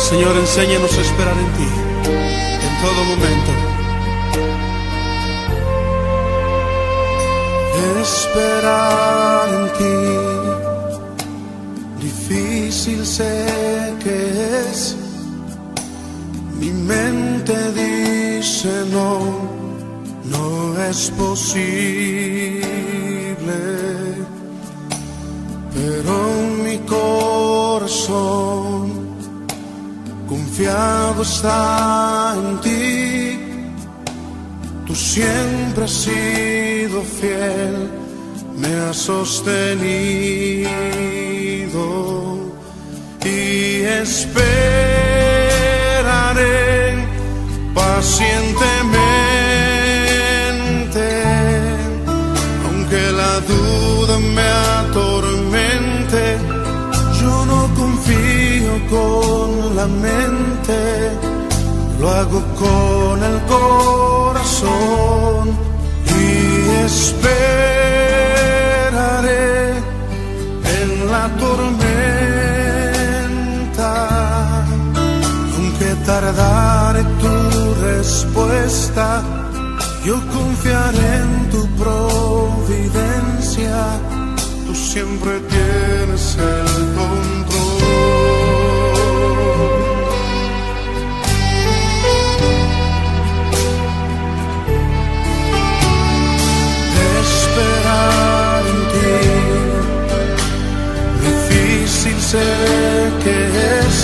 Señor, enséñanos a esperar en ti, en todo momento. Esperar en ti, difícil sé que es. Mi mente dice no, no es posible, pero mi corazón confiado está en ti. Tú siempre has sido fiel, me has sostenido y esperaré pacientemente, aunque la duda me atormente. Yo no confío con la mente, lo hago con el corazón y esperaré en la tormenta, aunque tardare tu respuesta. Yo confiaré en tu providencia, tú siempre tienes el control. Esperar en ti, difícil sé que es.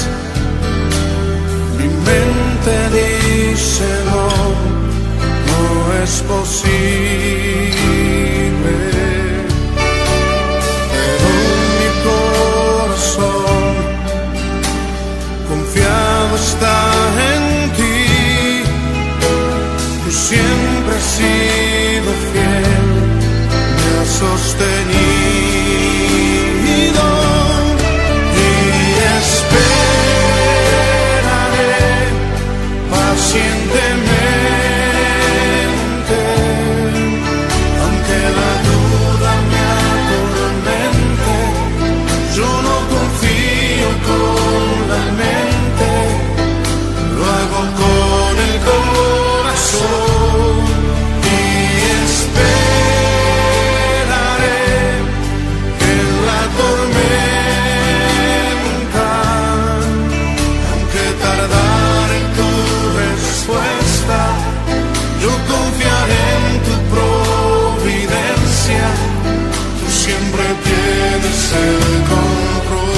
Mi mente dice no, no es posible, pero mi corazón confiado está en ti. Tú siempre has sido fiel, me has sostenido y esperaré pacientemente, aunque la duda me atormente. Yo no confío con la mente, lo hago con el corazón y esperaré en la tormenta, aunque tardare tu respuesta. Yo confiaré en tu providencia, tú siempre tienes el control.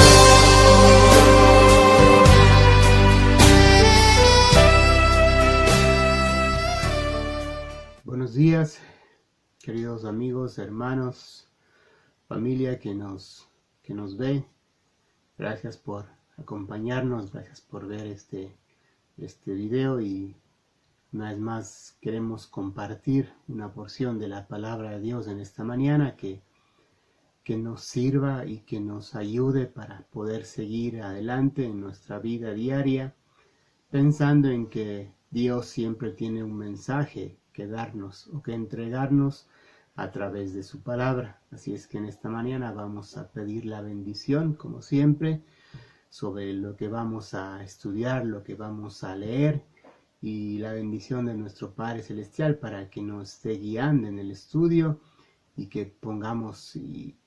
Buenos días, queridos amigos, hermanos, familia que nos ve. Gracias por acompañarnos, gracias por ver este video, y una vez más queremos compartir una porción de la palabra de Dios en esta mañana que nos sirva y que nos ayude para poder seguir adelante en nuestra vida diaria, pensando en que Dios siempre tiene un mensaje que darnos o que entregarnos a través de su palabra. Así es que en esta mañana vamos a pedir la bendición, como siempre, sobre lo que vamos a estudiar, lo que vamos a leer, y la bendición de nuestro Padre Celestial para que nos esté guiando en el estudio y que pongamos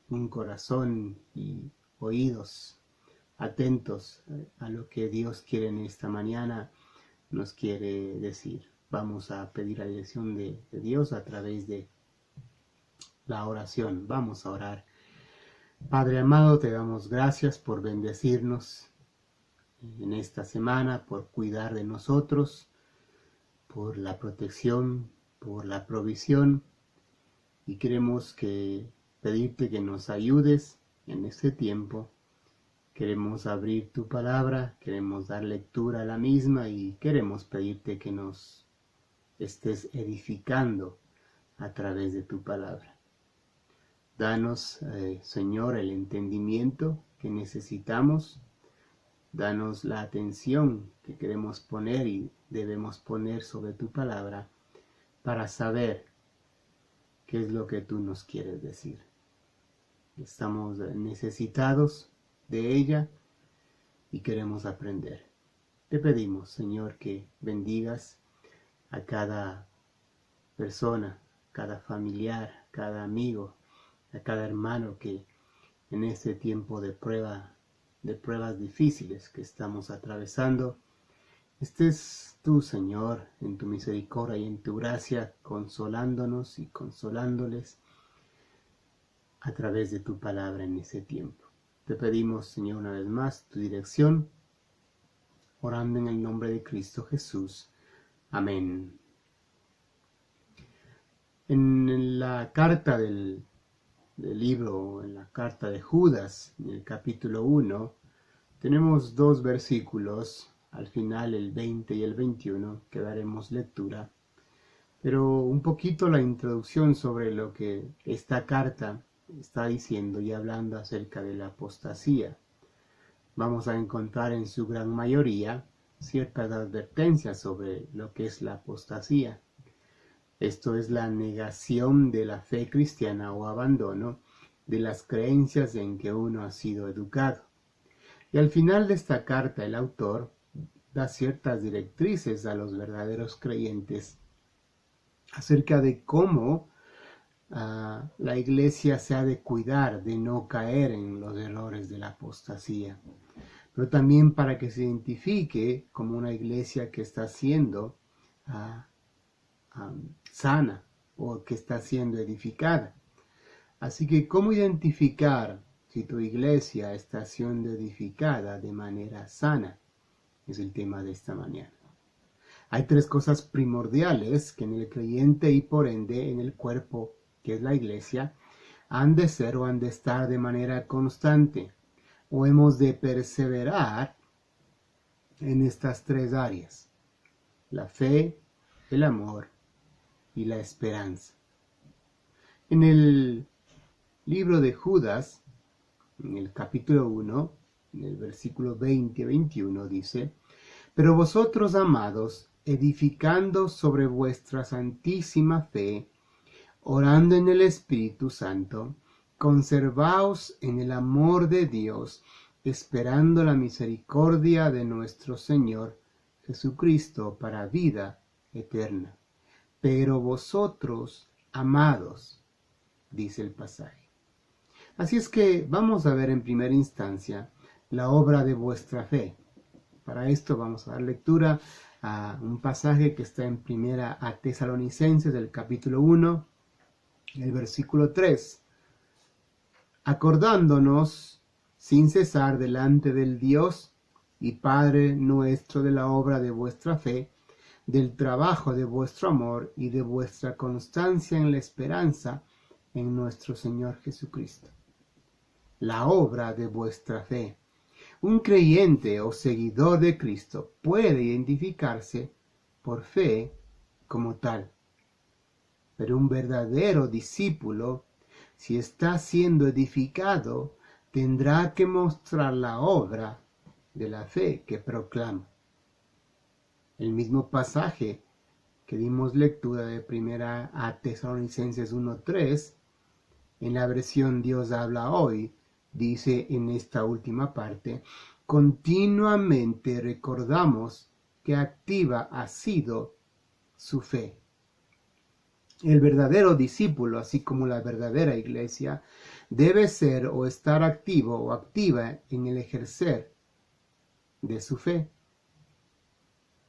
un corazón y oídos atentos a lo que Dios quiere en esta mañana, nos quiere decir. Vamos a pedir la dirección de Dios a través de la oración. Vamos a orar. Padre amado, te damos gracias por bendecirnos en esta semana, por cuidar de nosotros, por la protección, por la provisión, y queremos pedirte que nos ayudes en este tiempo. Queremos abrir tu palabra, queremos dar lectura a la misma y queremos pedirte que nos estés edificando a través de tu palabra. Danos, Señor, el entendimiento que necesitamos. Danos la atención que queremos poner y debemos poner sobre tu palabra para saber qué es lo que tú nos quieres decir. Estamos necesitados de ella y queremos aprender. Te pedimos, Señor, que bendigas a cada persona, cada familiar, cada amigo, a cada hermano que en este tiempo de pruebas difíciles que estamos atravesando, estés tú, Señor, en tu misericordia y en tu gracia, consolándonos y consolándoles a través de tu palabra en ese tiempo. Te pedimos, Señor, una vez más tu dirección, orando en el nombre de Cristo Jesús. Amén. En la carta del libro, en la carta de Judas, en el capítulo 1, tenemos dos versículos, al final el 20 y el 21, que daremos lectura. Pero un poquito la introducción sobre lo que esta carta está diciendo y hablando acerca de la apostasía. Vamos a encontrar en su gran mayoría ciertas advertencias sobre lo que es la apostasía. Esto es la negación de la fe cristiana o abandono de las creencias en que uno ha sido educado. Y al final de esta carta el autor da ciertas directrices a los verdaderos creyentes acerca de cómo la iglesia se ha de cuidar de no caer en los errores de la apostasía, pero también para que se identifique como una iglesia que está siendo sana o que está siendo edificada. Así que, ¿cómo identificar si tu iglesia está siendo edificada de manera sana? Es el tema de esta mañana. Hay tres cosas primordiales que en el creyente y por ende en el cuerpo, que es la iglesia, han de ser o han de estar de manera constante, o hemos de perseverar en estas tres áreas: la fe, el amor y la esperanza. En el libro de Judas, en el capítulo 1, en el versículo 20-21 dice: Pero vosotros, amados, edificando sobre vuestra santísima fe, orando en el Espíritu Santo, conservaos en el amor de Dios, esperando la misericordia de nuestro Señor Jesucristo para vida eterna. Pero vosotros, amados, dice el pasaje. Así es que vamos a ver en primera instancia la obra de vuestra fe. Para esto vamos a dar lectura a un pasaje que está en primera a Tesalonicenses del capítulo 1, el versículo 3. Acordándonos sin cesar delante del Dios y Padre nuestro de la obra de vuestra fe, del trabajo de vuestro amor y de vuestra constancia en la esperanza en nuestro Señor Jesucristo. La obra de vuestra fe. Un creyente o seguidor de Cristo puede identificarse por fe como tal. Pero un verdadero discípulo, si está siendo edificado, tendrá que mostrar la obra de la fe que proclama. El mismo pasaje que dimos lectura de primera a Tesalonicenses 1:3, en la versión Dios habla hoy, dice en esta última parte: continuamente recordamos que activa ha sido su fe. El verdadero discípulo, así como la verdadera iglesia, debe ser o estar activo o activa en el ejercer de su fe.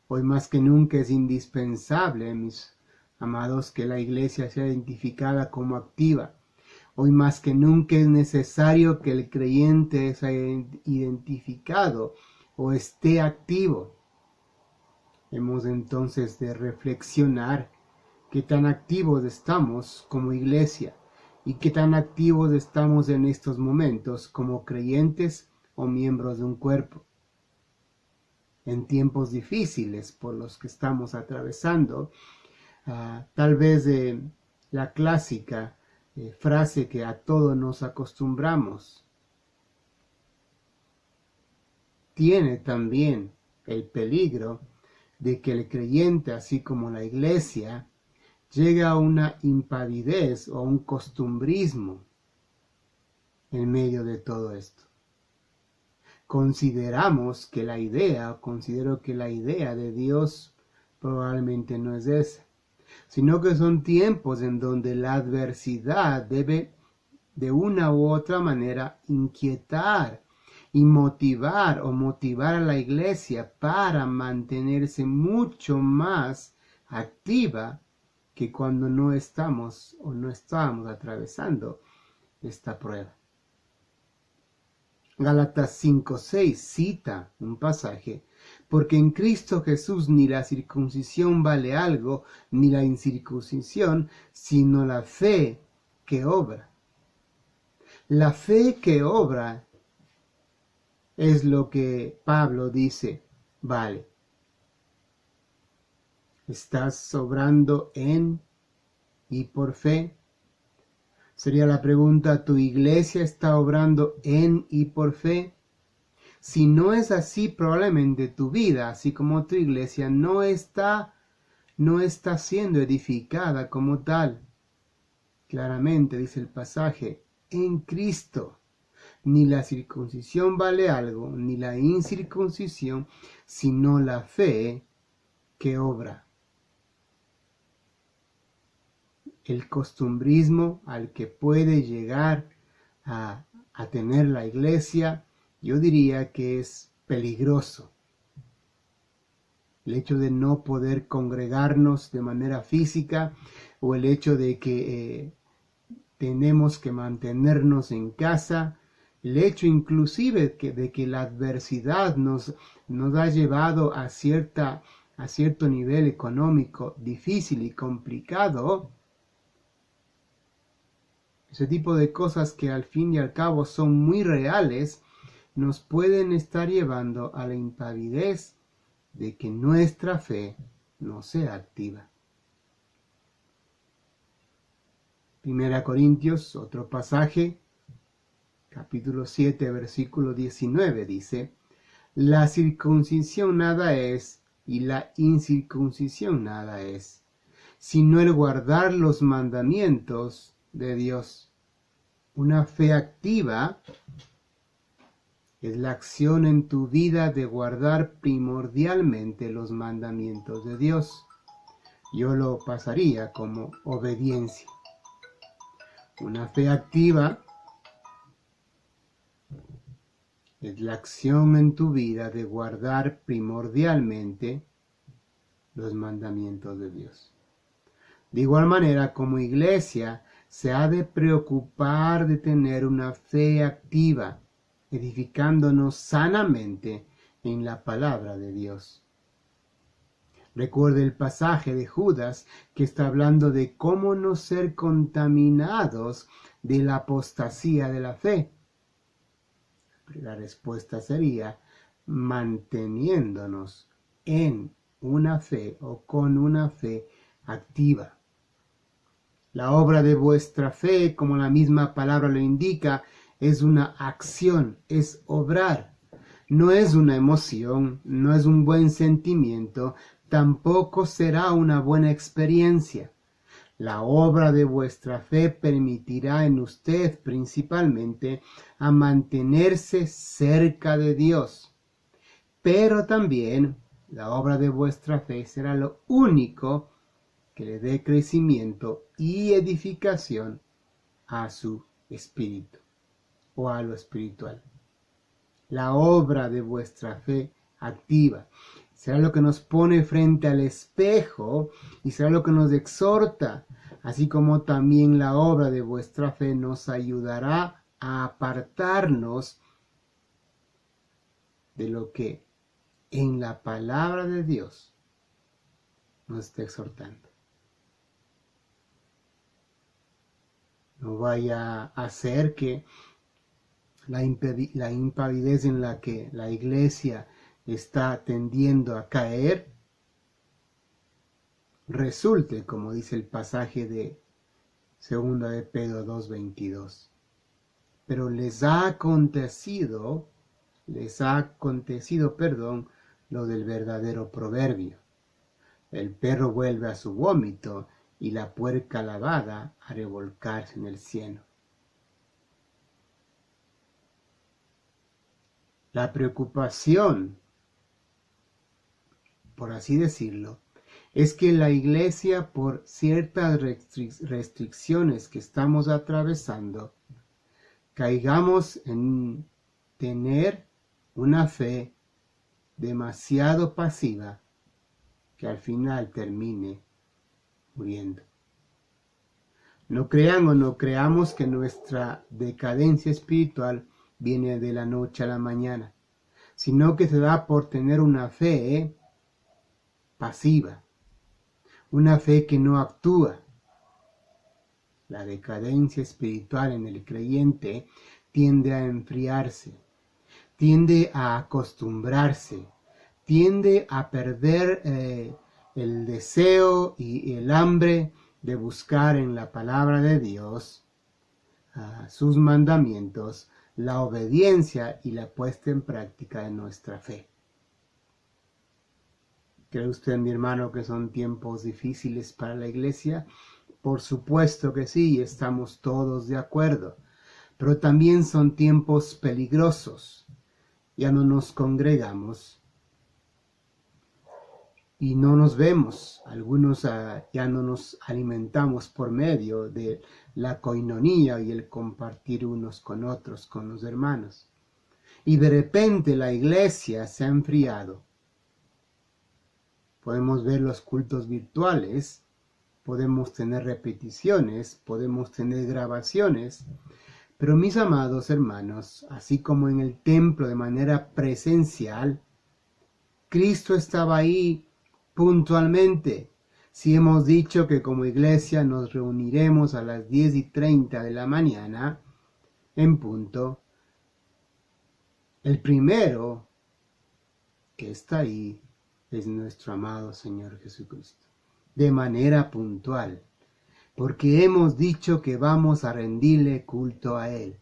Hoy más que nunca es indispensable, mis amados, que la iglesia sea identificada como activa. Hoy más que nunca es necesario que el creyente sea identificado o esté activo. Hemos entonces de reflexionar qué tan activos estamos como iglesia y qué tan activos estamos en estos momentos como creyentes o miembros de un cuerpo. En tiempos difíciles por los que estamos atravesando, tal vez la clásica frase que a todos nos acostumbramos tiene también el peligro de que el creyente, así como la iglesia, llegue a una impavidez o un costumbrismo en medio de todo esto. considero que la idea de Dios probablemente no es esa, sino que son tiempos en donde la adversidad debe de una u otra manera inquietar y motivar a la iglesia para mantenerse mucho más activa que cuando no estamos o no estábamos atravesando esta prueba. Gálatas 5:6 cita un pasaje: porque en Cristo Jesús ni la circuncisión vale algo, ni la incircuncisión, sino la fe que obra. La fe que obra es lo que Pablo dice, vale. ¿Estás obrando en y por fe? Sería la pregunta: ¿tu iglesia está obrando en y por fe? Si no es así, probablemente tu vida, así como tu iglesia, no está siendo edificada como tal. Claramente dice el pasaje: en Cristo ni la circuncisión vale algo, ni la incircuncisión, sino la fe que obra. El costumbrismo al que puede llegar a tener la iglesia, yo diría que es peligroso. El hecho de no poder congregarnos de manera física, o el hecho de que tenemos que mantenernos en casa, el hecho inclusive de que la adversidad nos ha llevado a cierto nivel económico difícil y complicado. Ese tipo de cosas que al fin y al cabo son muy reales, nos pueden estar llevando a la impavidez de que nuestra fe no sea activa. 1 Corintios, otro pasaje, capítulo 7, versículo 19, dice: la circuncisión nada es, y la incircuncisión nada es, sino el guardar los mandamientos de Dios. Una fe activa es la acción en tu vida de guardar primordialmente los mandamientos de Dios. Yo lo pasaría como obediencia. Una fe activa es la acción en tu vida de guardar primordialmente los mandamientos de Dios. De igual manera, como iglesia, se ha de preocupar de tener una fe activa, edificándonos sanamente en la palabra de Dios. Recuerde el pasaje de Judas que está hablando de cómo no ser contaminados de la apostasía de la fe. La respuesta sería manteniéndonos en una fe o con una fe activa. La obra de vuestra fe, como la misma palabra lo indica, es una acción, es obrar. No es una emoción, no es un buen sentimiento, tampoco será una buena experiencia. La obra de vuestra fe permitirá en usted principalmente a mantenerse cerca de Dios. Pero también la obra de vuestra fe será lo único que le dé crecimiento y edificación a su espíritu o a lo espiritual. La obra de vuestra fe activa será lo que nos pone frente al espejo y será lo que nos exhorta, así como también la obra de vuestra fe nos ayudará a apartarnos de lo que en la palabra de Dios nos está exhortando. No vaya a hacer que la impavidez en la que la iglesia está tendiendo a caer resulte, como dice el pasaje de 2 de Pedro 2:22. Pero les ha acontecido, lo del verdadero proverbio: el perro vuelve a su vómito y la puerca lavada a revolcarse en el cieno. La preocupación, por así decirlo, es que la iglesia, por ciertas restricciones que estamos atravesando, caigamos en tener una fe demasiado pasiva que al final termine muriendo. No crean o no creamos que nuestra decadencia espiritual viene de la noche a la mañana, sino que se da por tener una fe pasiva, una fe que no actúa. La decadencia espiritual en el creyente tiende a enfriarse, tiende a acostumbrarse, tiende a perder el deseo y el hambre de buscar en la palabra de Dios sus mandamientos, la obediencia y la puesta en práctica de nuestra fe. ¿Cree usted, mi hermano, que son tiempos difíciles para la iglesia? Por supuesto que sí, estamos todos de acuerdo, pero también son tiempos peligrosos. Ya no nos congregamos y no nos vemos, algunos ya no nos alimentamos por medio de la coinonía y el compartir unos con otros, con los hermanos. Y de repente la iglesia se ha enfriado. Podemos ver los cultos virtuales, podemos tener repeticiones, podemos tener grabaciones, pero mis amados hermanos, así como en el templo de manera presencial, Cristo estaba ahí puntualmente. Si hemos dicho que como iglesia nos reuniremos a las 10:30 de la mañana, en punto, el primero que está ahí es nuestro amado Señor Jesucristo, de manera puntual, porque hemos dicho que vamos a rendirle culto a Él.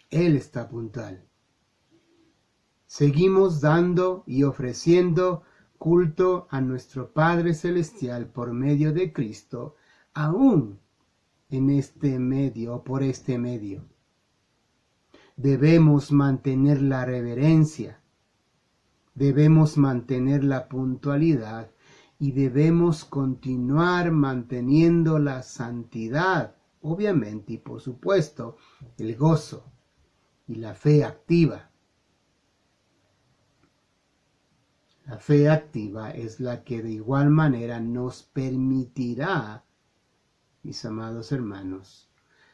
Él está puntual. Seguimos dando y ofreciendo culto a nuestro Padre Celestial por medio de Cristo, aún en este medio o por este medio. Debemos mantener la reverencia, debemos mantener la puntualidad y debemos continuar manteniendo la santidad, obviamente, y por supuesto, el gozo y la fe activa. La fe activa es la que de igual manera nos permitirá, mis amados hermanos,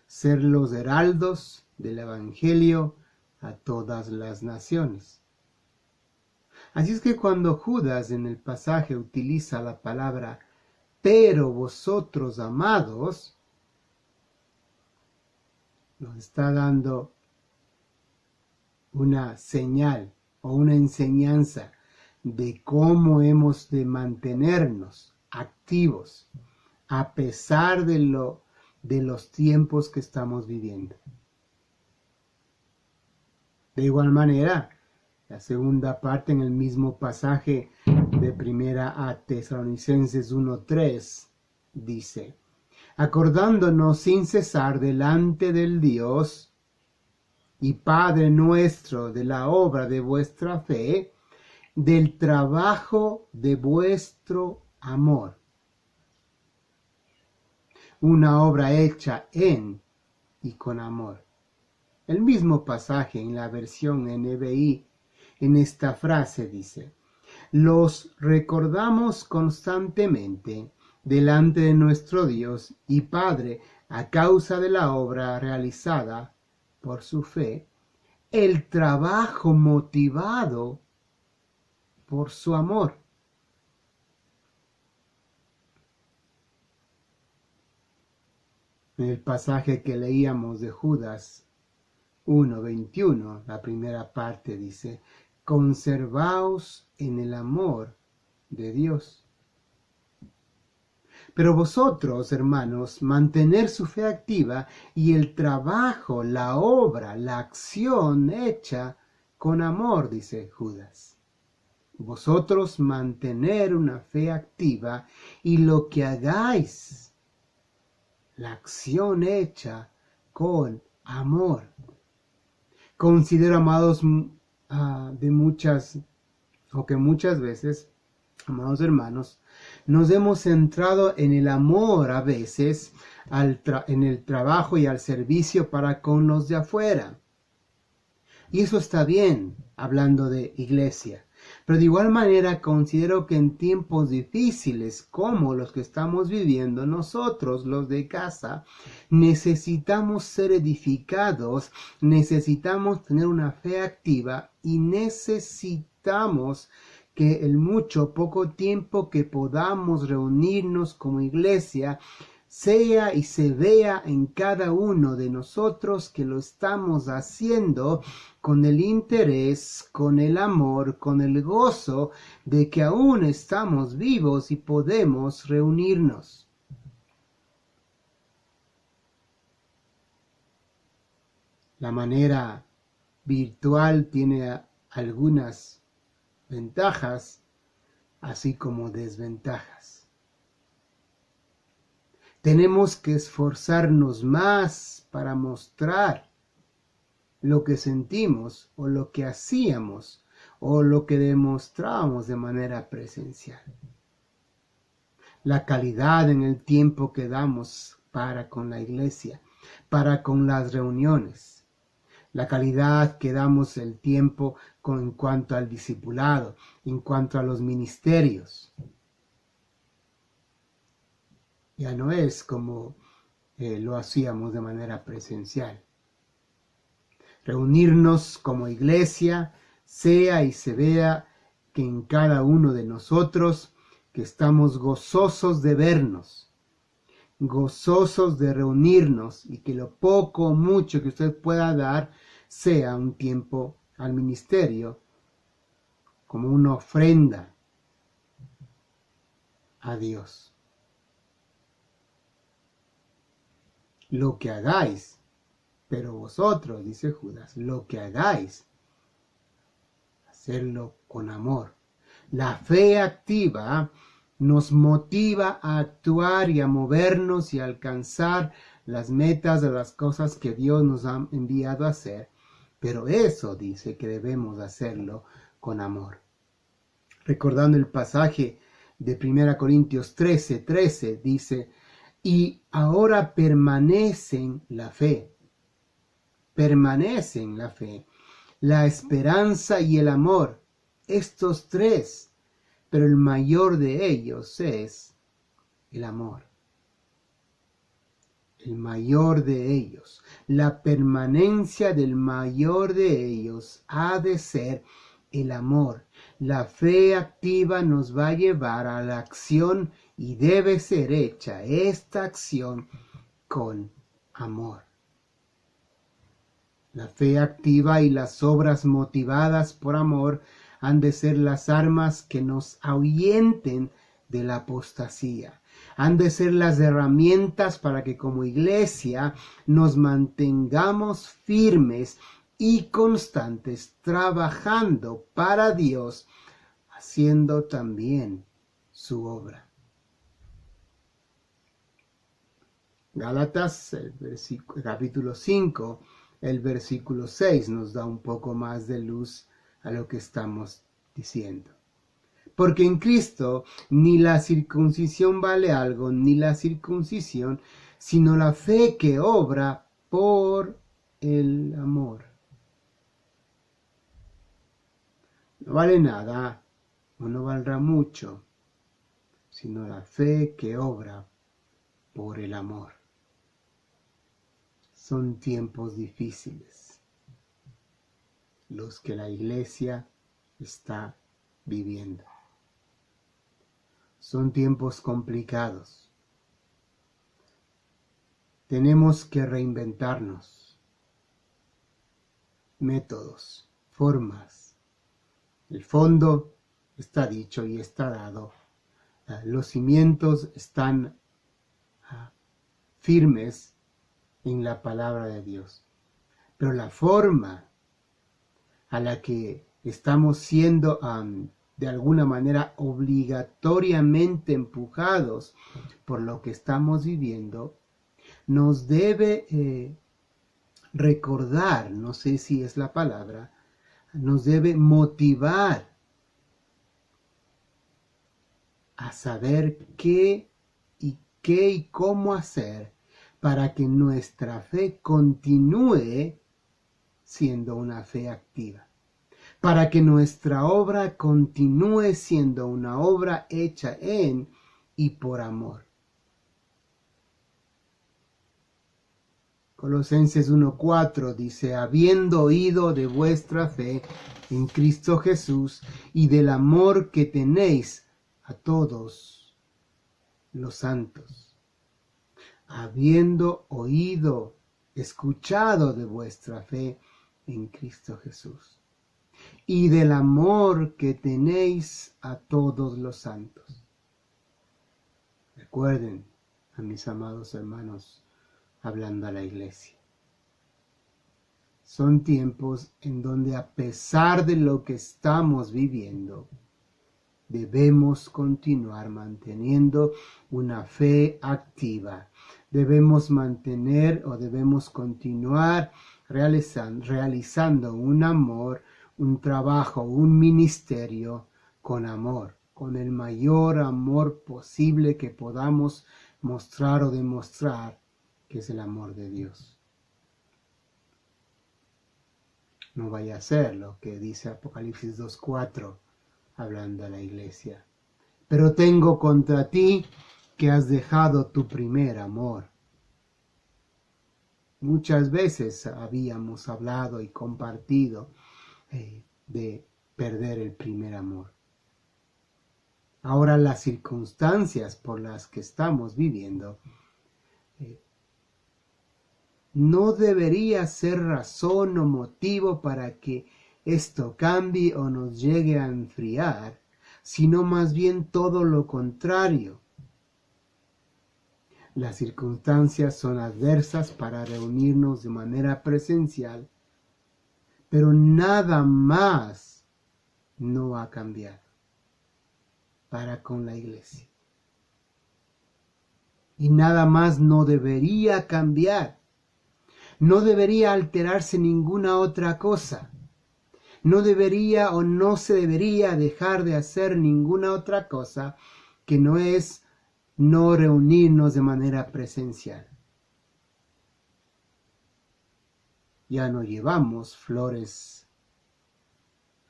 ser los heraldos del Evangelio a todas las naciones. Así es que cuando Judas en el pasaje utiliza la palabra pero vosotros amados, nos está dando una señal o una enseñanza de cómo hemos de mantenernos activos a pesar de los tiempos que estamos viviendo. De igual manera, la segunda parte en el mismo pasaje de Primera a Tesalonicenses 1:3 dice: acordándonos sin cesar delante del Dios y Padre nuestro de la obra de vuestra fe, del trabajo de vuestro amor. Una obra hecha en y con amor. El mismo pasaje en la versión NBI, en esta frase dice: los recordamos constantemente delante de nuestro Dios y Padre a causa de la obra realizada por su fe, el trabajo motivado por su amor. En el pasaje que leíamos de Judas 1:21, la primera parte dice: conservaos en el amor de Dios. Pero vosotros, hermanos, mantener su fe activa y el trabajo, la obra, la acción hecha con amor, dice Judas. Vosotros mantener una fe activa y lo que hagáis, la acción hecha con amor. Considero, amados, que muchas veces, amados hermanos, nos hemos centrado en el amor a veces, en el trabajo y al servicio para con los de afuera. Y eso está bien, hablando de iglesia. Pero de igual manera considero que en tiempos difíciles como los que estamos viviendo nosotros, los de casa, necesitamos ser edificados, necesitamos tener una fe activa y necesitamos que el mucho o poco tiempo que podamos reunirnos como iglesia sea y se vea en cada uno de nosotros que lo estamos haciendo con el interés, con el amor, con el gozo de que aún estamos vivos y podemos reunirnos. La manera virtual tiene algunas ventajas, así como desventajas. Tenemos que esforzarnos más para mostrar lo que sentimos o lo que hacíamos o lo que demostrábamos de manera presencial. La calidad en el tiempo que damos para con la iglesia, para con las reuniones. La calidad que damos el tiempo en cuanto al discipulado, en cuanto a los ministerios. Ya no es como lo hacíamos de manera presencial. Reunirnos como iglesia, sea y se vea que en cada uno de nosotros que estamos gozosos de vernos, gozosos de reunirnos y que lo poco o mucho que usted pueda dar sea un tiempo al ministerio como una ofrenda a Dios. Lo que hagáis, pero vosotros, dice Judas, lo que hagáis, hacerlo con amor. La fe activa nos motiva a actuar y a movernos y a alcanzar las metas de las cosas que Dios nos ha enviado a hacer, pero eso dice que debemos hacerlo con amor. Recordando el pasaje de 1 Corintios 13:13, dice: y ahora permanecen la fe, la esperanza y el amor, estos tres, pero el mayor de ellos es el amor. El mayor de ellos, la permanencia del mayor de ellos ha de ser el amor. La fe activa nos va a llevar a la acción y debe ser hecha esta acción con amor. La fe activa y las obras motivadas por amor han de ser las armas que nos ahuyenten de la apostasía. Han de ser las herramientas para que como iglesia nos mantengamos firmes y constantes, trabajando para Dios, haciendo también su obra. Gálatas, capítulo 5, el versículo 6 nos da un poco más de luz a lo que estamos diciendo. Porque en Cristo ni la circuncisión vale algo, ni la circuncisión, sino la fe que obra por el amor. No vale nada, o no valdrá mucho, sino la fe que obra por el amor. Son tiempos difíciles los que la iglesia está viviendo. Son tiempos complicados. Tenemos que reinventarnos. Métodos, formas. El fondo está dicho y está dado. Los cimientos están firmes en la palabra de Dios. Pero la forma a la que estamos siendo de alguna manera obligatoriamente empujados por lo que estamos viviendo, nos debe recordar, no sé si es la palabra, nos debe motivar a saber qué y cómo hacer para que nuestra fe continúe siendo una fe activa, para que nuestra obra continúe siendo una obra hecha en y por amor. Colosenses 1:4 dice, habiendo oído de vuestra fe en Cristo Jesús y del amor que tenéis a todos los santos. Habiendo oído, escuchado de vuestra fe en Cristo Jesús y del amor que tenéis a todos los santos. Recuerden, a mis amados hermanos, hablando a la iglesia. Son tiempos en donde a pesar de lo que estamos viviendo, debemos continuar manteniendo una fe activa. Debemos mantener o debemos continuar realizando un amor, un trabajo, un ministerio con amor, con el mayor amor posible que podamos mostrar o demostrar, que es el amor de Dios. No vaya a ser lo que dice Apocalipsis 2:4, hablando a la iglesia. Pero tengo contra ti que has dejado tu primer amor. Muchas veces habíamos hablado y compartido de perder el primer amor. Ahora las circunstancias por las que estamos viviendo no debería ser razón o motivo para que esto cambie o nos llegue a enfriar, sino más bien todo lo contrario. Las circunstancias son adversas para reunirnos de manera presencial, pero nada más no ha cambiado para con la iglesia. Y nada más no debería cambiar. No debería alterarse ninguna otra cosa. No debería o no se debería dejar de hacer ninguna otra cosa que no es no reunirnos de manera presencial. Ya no llevamos flores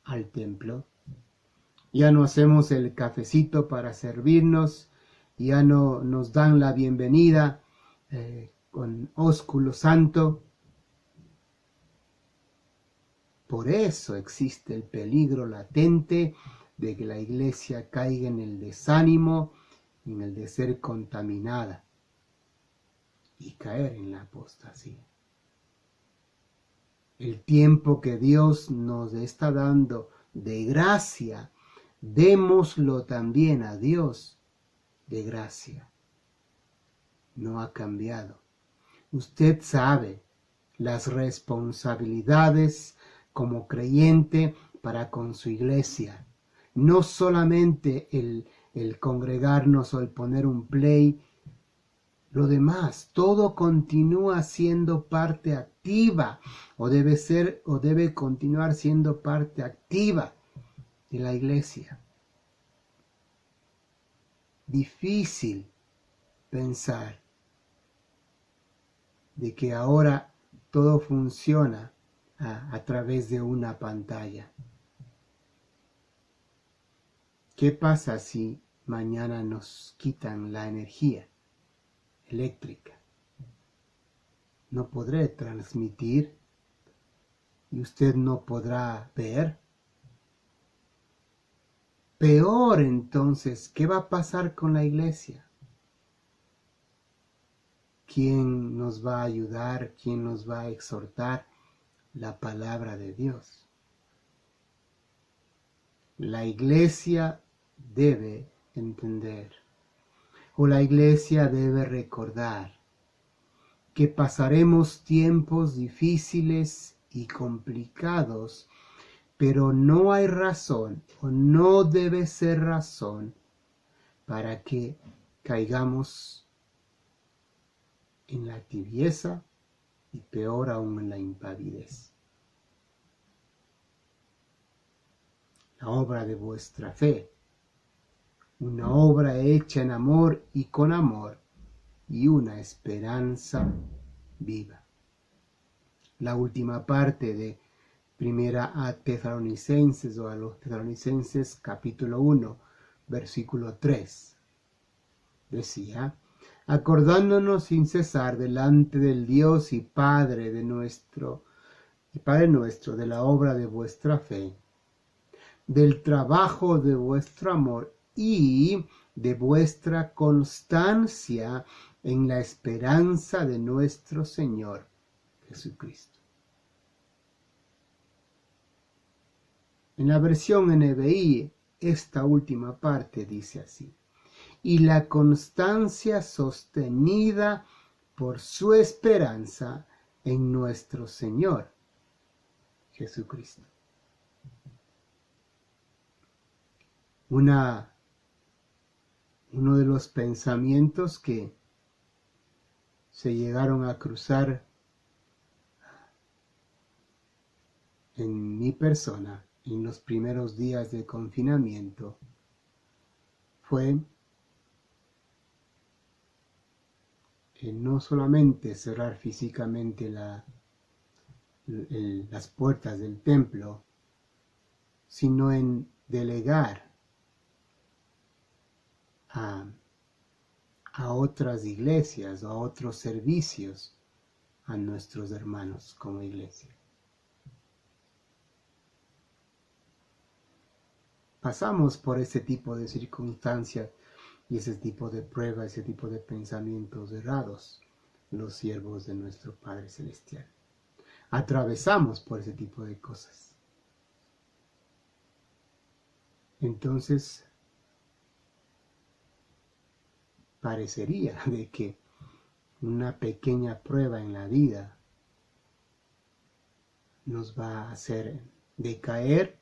al templo. Ya no hacemos el cafecito para servirnos. Ya no nos dan la bienvenida con ósculo santo. Por eso existe el peligro latente de que la iglesia caiga en el desánimo y en el de ser contaminada y caer en la apostasía. El tiempo que Dios nos está dando de gracia, démoslo también a Dios de gracia. No ha cambiado. Usted sabe las responsabilidades como creyente para con su iglesia. No solamente el congregarnos o el poner un play. Lo demás, todo continúa siendo parte activa o debe continuar siendo parte activa de la iglesia. Difícil pensar de que ahora todo funciona a través de una pantalla. ¿Qué pasa si mañana nos quitan la energía eléctrica? No podré transmitir y usted no podrá ver. Peor entonces, ¿qué va a pasar con la iglesia? ¿Quién nos va a ayudar? ¿Quién nos va a exhortar? La palabra de Dios. La iglesia debe entender, o la iglesia debe recordar, que pasaremos tiempos difíciles y complicados, pero no hay razón, o no debe ser razón, para que caigamos en la tibieza y peor aún en la impavidez. La obra de vuestra fe, una obra hecha en amor y con amor, y una esperanza viva. La última parte de Primera a Tesalonicenses o a los Tesalonicenses capítulo 1, versículo 3. Decía: acordándonos sin cesar delante del Dios y Padre nuestro de la obra de vuestra fe, del trabajo de vuestro amor y de vuestra constancia en la esperanza de nuestro Señor Jesucristo. En la versión NBI, esta última parte dice así: y la constancia sostenida por su esperanza en nuestro Señor Jesucristo. Uno de los pensamientos que se llegaron a cruzar en mi persona en los primeros días de confinamiento fue no solamente cerrar físicamente las puertas del templo, sino en delegar a otras iglesias o a otros servicios a nuestros hermanos como iglesia. Pasamos por ese tipo de circunstancias y ese tipo de pruebas, ese tipo de pensamientos errados, los siervos de nuestro Padre Celestial. Atravesamos por ese tipo de cosas. Entonces, parecería de que una pequeña prueba en la vida nos va a hacer decaer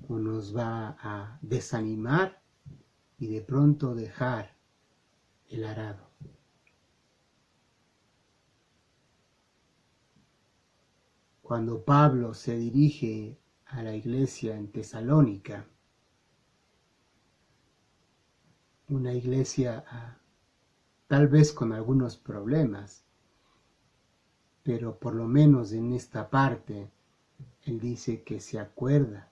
o nos va a desanimar y de pronto dejar el arado. Cuando Pablo se dirige a la iglesia en Tesalónica, una iglesia tal vez con algunos problemas, pero por lo menos en esta parte él dice que se acuerda.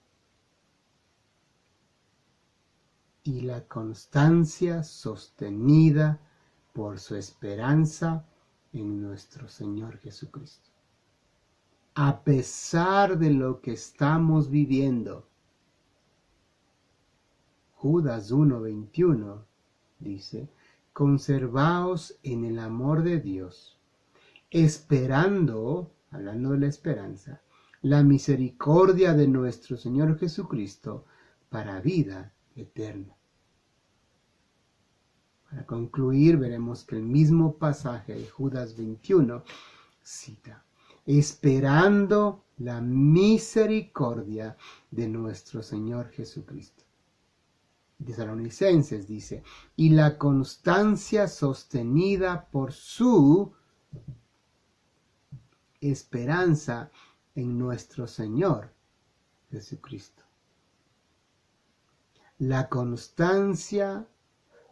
Y la constancia sostenida por su esperanza en nuestro Señor Jesucristo. A pesar de lo que estamos viviendo, Judas 1:21 dice: conservaos en el amor de Dios, esperando, hablando de la esperanza, la misericordia de nuestro Señor Jesucristo para vida eterna. Para concluir, veremos que el mismo pasaje de Judas 21 cita: esperando la misericordia de nuestro Señor Jesucristo. Tesalonicenses dice: y la constancia sostenida por su esperanza en nuestro Señor Jesucristo. La constancia,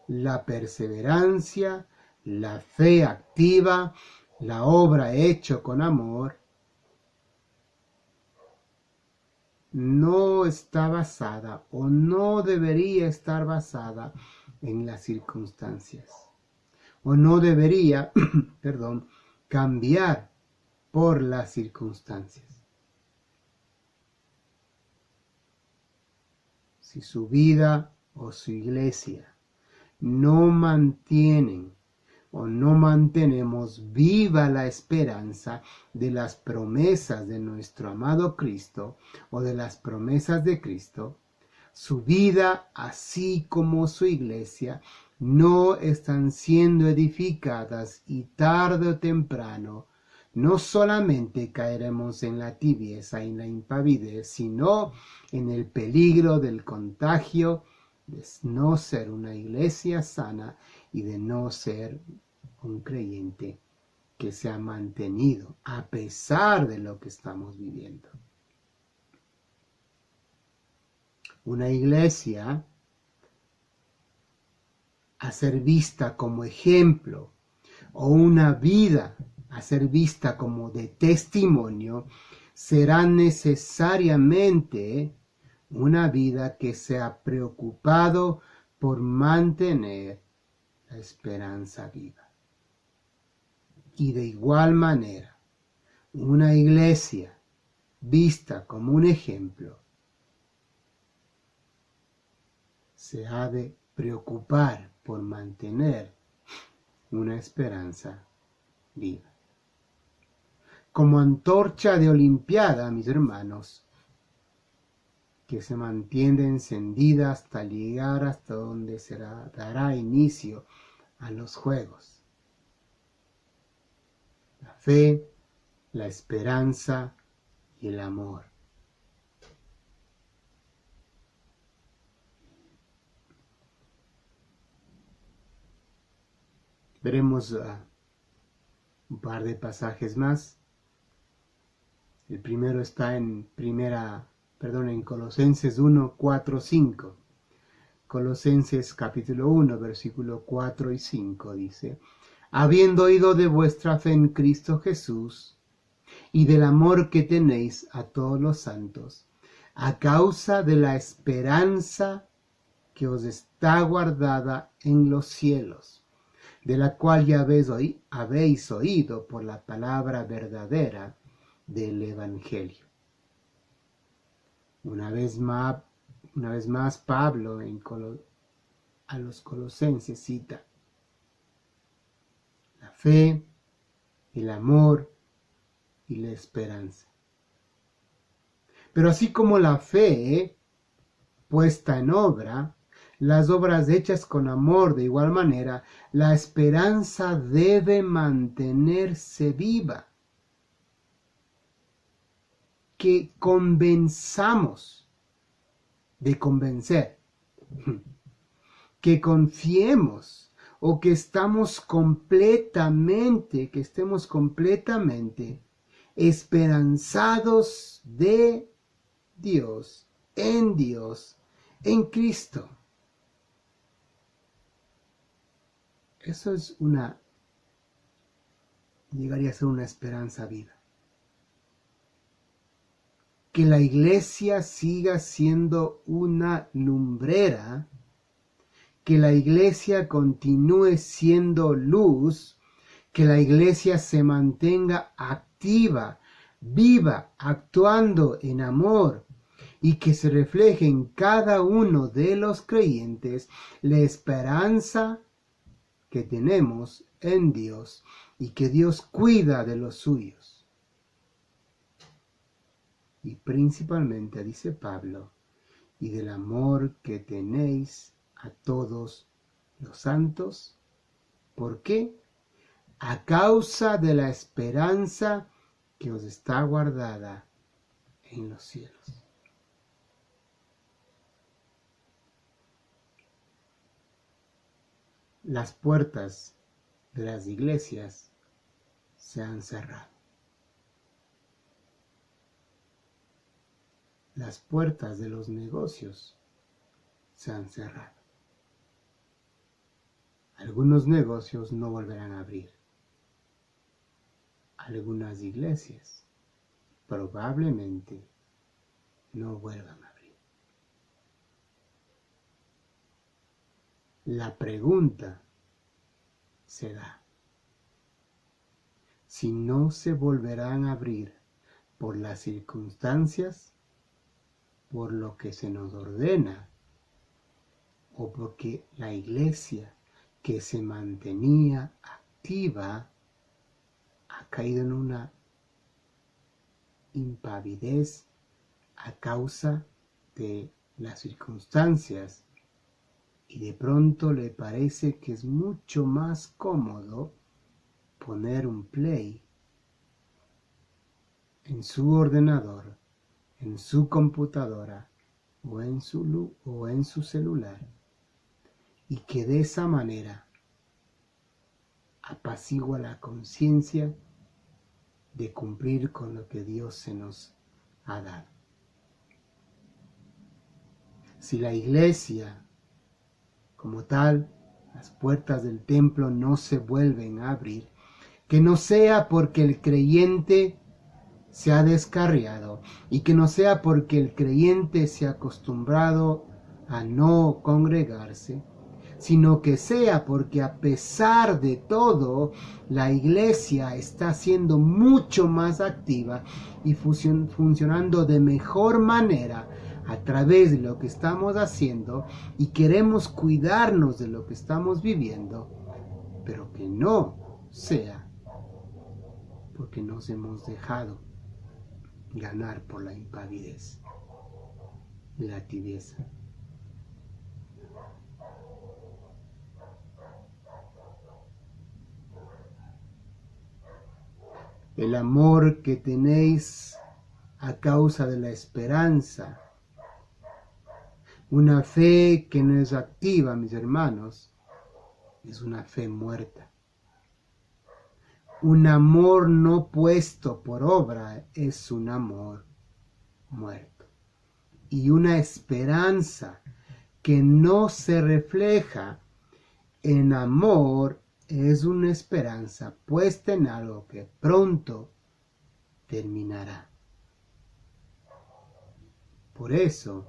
la perseverancia, la fe activa, la obra hecha con amor, no está basada o no debería estar basada en las circunstancias. O no debería, cambiar por las circunstancias. Si su vida o su iglesia no mantienen o no mantenemos viva la esperanza de las promesas de nuestro amado Cristo o de las promesas de Cristo, su vida así como su iglesia no están siendo edificadas y tarde o temprano no solamente caeremos en la tibieza y en la impavidez, sino en el peligro del contagio de no ser una iglesia sana y de no ser un creyente que se ha mantenido a pesar de lo que estamos viviendo. Una iglesia a ser vista como ejemplo o una vida a ser vista como de testimonio será necesariamente una vida que se ha preocupado por mantener la esperanza viva. Y de igual manera, una iglesia vista como un ejemplo se ha de preocupar por mantener una esperanza viva. Como antorcha de olimpiada, mis hermanos, que se mantiene encendida hasta llegar hasta donde dará inicio a los juegos. La fe, la esperanza y el amor. Veremos un par de pasajes más. El primero está en Colosenses 1, 4, 5. Colosenses capítulo 1, versículo 4 y 5 dice: habiendo oído de vuestra fe en Cristo Jesús y del amor que tenéis a todos los santos, a causa de la esperanza que os está guardada en los cielos, de la cual ya habéis oído por la palabra verdadera del Evangelio. Una vez más Pablo a los colosenses cita la fe, el amor y la esperanza. Pero así como la fe puesta en obra, las obras hechas con amor de igual manera, la esperanza debe mantenerse viva. Que convenzamos de convencer, que confiemos o que estemos completamente esperanzados de Dios, en Cristo. Eso llegaría a ser una esperanza viva. Que la iglesia siga siendo una lumbrera, que la iglesia continúe siendo luz, que la iglesia se mantenga activa, viva, actuando en amor, y que se refleje en cada uno de los creyentes la esperanza que tenemos en Dios y que Dios cuida de los suyos. Y principalmente, dice Pablo, y del amor que tenéis a todos los santos. ¿Por qué? A causa de la esperanza que os está guardada en los cielos. Las puertas de las iglesias se han cerrado. Las puertas de los negocios se han cerrado. Algunos negocios no volverán a abrir. Algunas iglesias probablemente no vuelvan a abrir. La pregunta se da: si no se volverán a abrir por las circunstancias, por lo que se nos ordena, o porque la iglesia que se mantenía activa ha caído en una impavidez a causa de las circunstancias, y de pronto le parece que es mucho más cómodo poner un play en su ordenador, en su computadora o en su celular, y que de esa manera apacigua la conciencia de cumplir con lo que Dios se nos ha dado. Si la iglesia, como tal, las puertas del templo no se vuelven a abrir, que no sea porque el creyente se ha descarriado y que no sea porque el creyente se ha acostumbrado a no congregarse, sino que sea porque a pesar de todo, la iglesia está siendo mucho más activa y funcionando de mejor manera a través de lo que estamos haciendo y queremos cuidarnos de lo que estamos viviendo, pero que no sea porque nos hemos dejado ganar por la impavidez y la tibieza. El amor que tenéis a causa de la esperanza, una fe que no es activa, mis hermanos, es una fe muerta. Un amor no puesto por obra es un amor muerto. Y una esperanza que no se refleja en amor es una esperanza puesta en algo que pronto terminará. Por eso,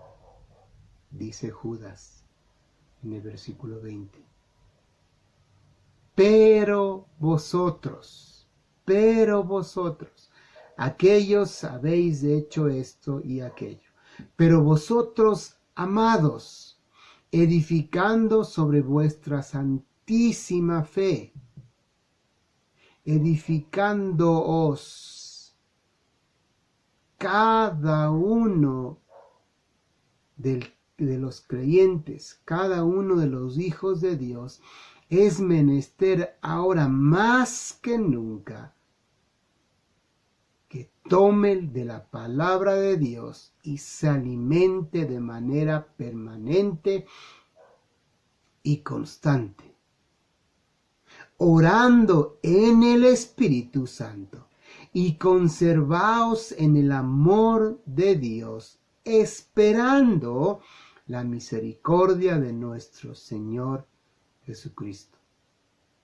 dice Judas en el versículo 20, pero vosotros, aquellos habéis hecho esto y aquello, pero vosotros, amados, edificando sobre vuestra santísima fe, edificándoos cada uno de los creyentes, cada uno de los hijos de Dios, es menester ahora más que nunca que tome de la palabra de Dios y se alimente de manera permanente y constante, orando en el Espíritu Santo, y conservaos en el amor de Dios, esperando la misericordia de nuestro Señor Jesucristo.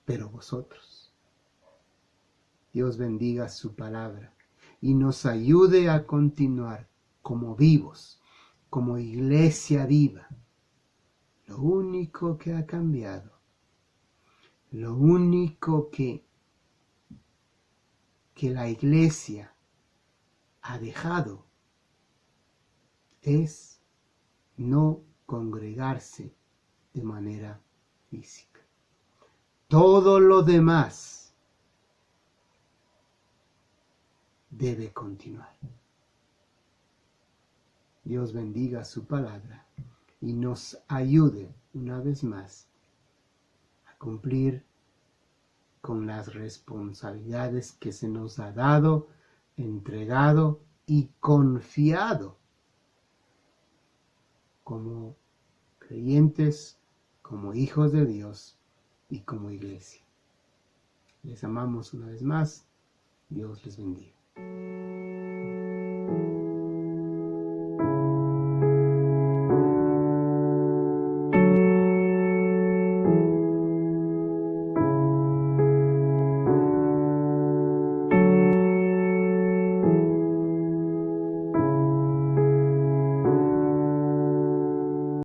Pero vosotros, Dios bendiga su palabra y nos ayude a continuar como vivos, como iglesia viva. Lo único que ha cambiado, lo único que la iglesia ha dejado es no congregarse de manera física. Todo lo demás debe continuar. Dios bendiga su palabra y nos ayude una vez más a cumplir con las responsabilidades que se nos ha dado, entregado y confiado como creyentes, como hijos de Dios y como iglesia. Les amamos una vez más. Dios les bendiga.